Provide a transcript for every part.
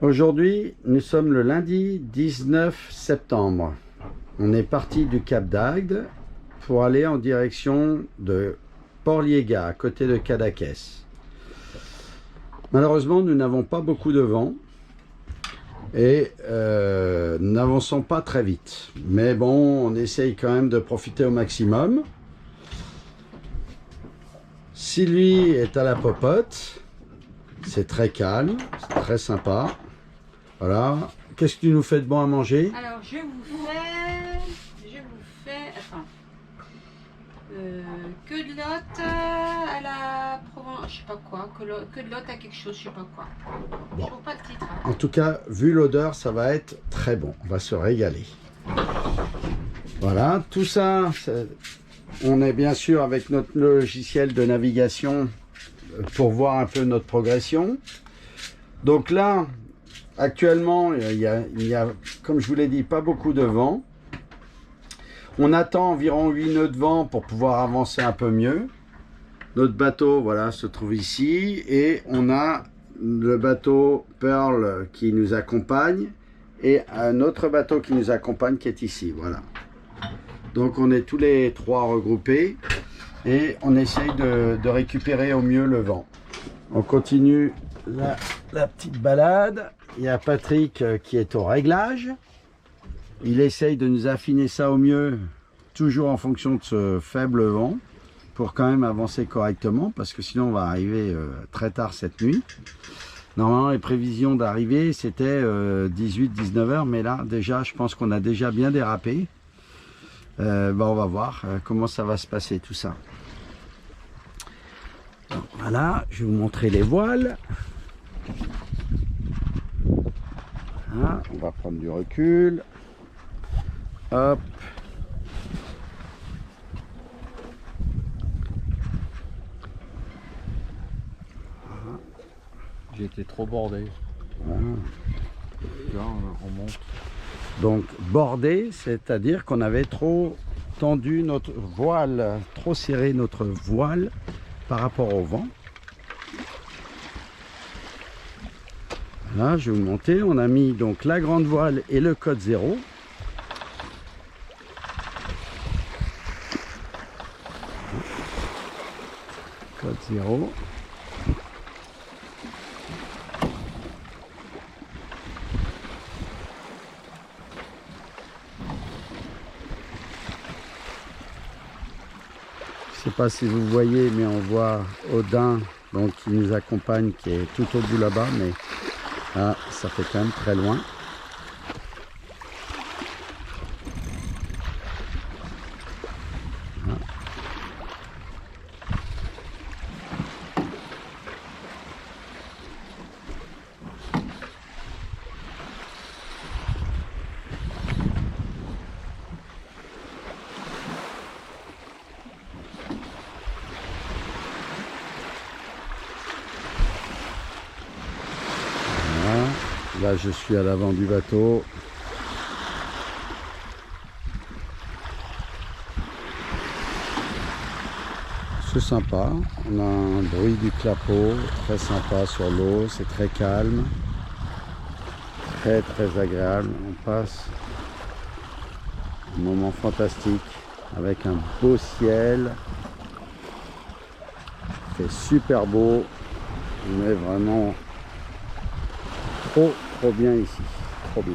Aujourd'hui, nous sommes le lundi 19 septembre. On est parti du Cap d'Agde pour aller en direction de Port-Liéga, à côté de Cadaqués. Malheureusement, nous n'avons pas beaucoup de vent et nous n'avançons pas très vite. Mais bon, on essaye quand même de profiter au maximum. Sylvie est à la popote. C'est très calme, c'est très sympa. Voilà. Qu'est-ce que tu nous fais de bon à manger? Alors, je vous fais, attends, queue-de-lotte à la Provence, je sais pas quoi, queue-de-lotte à quelque chose, je sais pas quoi. Bon. Je trouve pas le titre. En tout cas, vu l'odeur, ça va être très bon. On va se régaler. Voilà, tout ça, on est bien sûr avec notre logiciel de navigation pour voir un peu notre progression. Donc là, actuellement, il y a, comme je vous l'ai dit, pas beaucoup de vent. On attend environ 8 nœuds de vent pour pouvoir avancer un peu mieux. Notre bateau, voilà, se trouve ici. Et on a le bateau Pearl qui nous accompagne. Et un autre bateau qui nous accompagne qui est ici, voilà. Donc on est tous les trois regroupés. Et on essaye de récupérer au mieux le vent. On continue la petite balade. Il y a Patrick qui est au réglage. Il essaye de nous affiner ça au mieux, toujours en fonction de ce faible vent, pour quand même avancer correctement, parce que sinon on va arriver très tard cette nuit. Normalement les prévisions d'arrivée c'était 18-19 heures, mais là déjà je pense qu'on a déjà bien dérapé. On va voir comment ça va se passer tout ça. Donc, voilà, je vais vous montrer les voiles. Voilà, on va prendre du recul. Hop. Voilà. J'ai été trop bordé. Voilà. Là, on monte. Donc bordé, c'est-à-dire qu'on avait trop tendu notre voile, trop serré notre voile par rapport au vent. Là, je vais vous monter. On a mis donc la grande voile et le code 0. Code 0. Je ne sais pas si vous voyez, mais on voit Odin donc, qui nous accompagne, qui est tout au bout là-bas, mais là, ça fait quand même très loin. Voilà. Là, je suis à l'avant du bateau. C'est sympa. On a un bruit du clapot très sympa sur l'eau. C'est très calme. Très, très agréable. On passe un moment fantastique avec un beau ciel. Il fait super beau. On est vraiment trop bien ici, trop bien.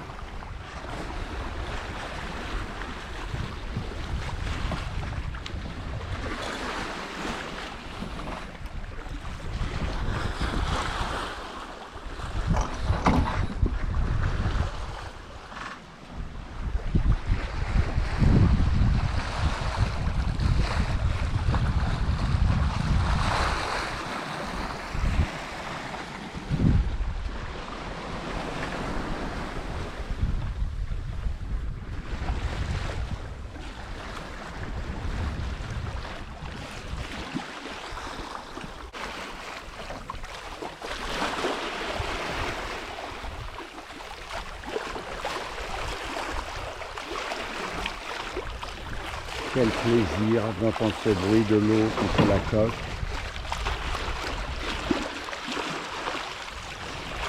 Quel plaisir d'entendre ce bruit de l'eau contre la coque.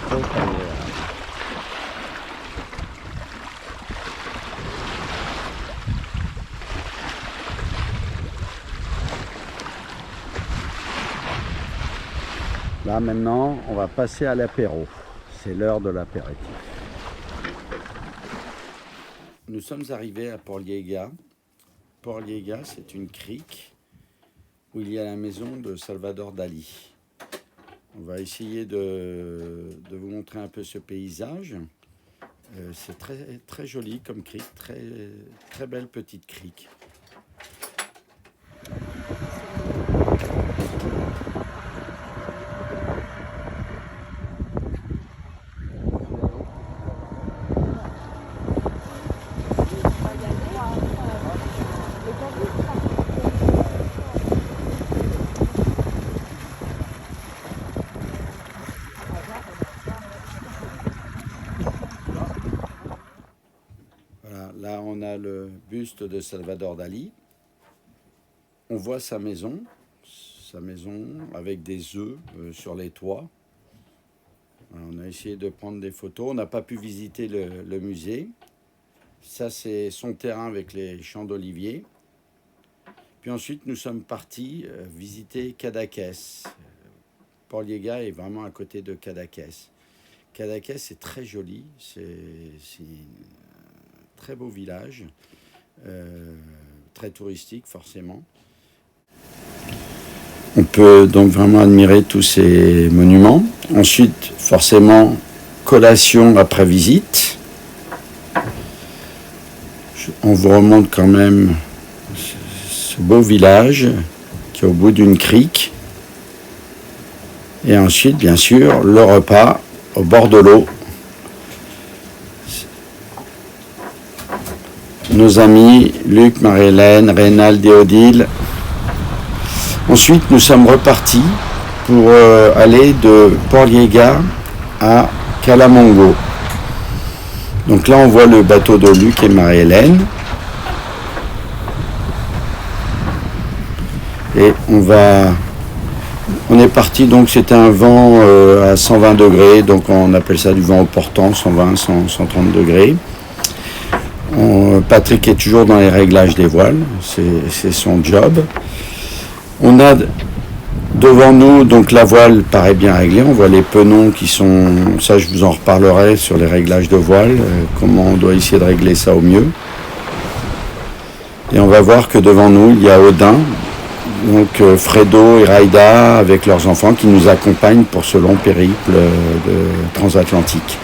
Trop agréable. Là maintenant, on va passer à l'apéro. C'est l'heure de l'apéritif. Nous sommes arrivés à Porliega. Porliega, c'est une crique où il y a la maison de Salvador Dali. On va essayer de vous montrer un peu ce paysage. C'est très, très joli comme crique, très, très belle petite crique. Là, on a le buste de Salvador Dali. On voit sa maison avec des œufs sur les toits. On a essayé de prendre des photos. On n'a pas pu visiter le musée. Ça, c'est son terrain avec les champs d'oliviers. Puis ensuite, nous sommes partis visiter Cadaqués. Porliega est vraiment à côté de Cadaqués. Cadaqués, c'est très joli. C'est très beau village, très touristique forcément. On peut donc vraiment admirer tous ces monuments. Ensuite, forcément, collation après visite. On vous remonte quand même ce beau village qui est au bout d'une crique. Et ensuite, bien sûr, le repas au bord de l'eau. Nos amis Luc, Marie-Hélène, Reynald et Odile. Ensuite, nous sommes repartis pour aller de Porliega à Calamongo. Donc là, on voit le bateau de Luc et Marie-Hélène. Et on est parti, donc c'était un vent à 120 degrés, donc on appelle ça du vent au portant, 120, 130 degrés. Patrick est toujours dans les réglages des voiles, c'est son job. On a devant nous, donc la voile paraît bien réglée, on voit les penons qui sont, ça je vous en reparlerai sur les réglages de voile, comment on doit essayer de régler ça au mieux. Et on va voir que devant nous, il y a Odin, donc Fredo et Raïda avec leurs enfants qui nous accompagnent pour ce long périple transatlantique.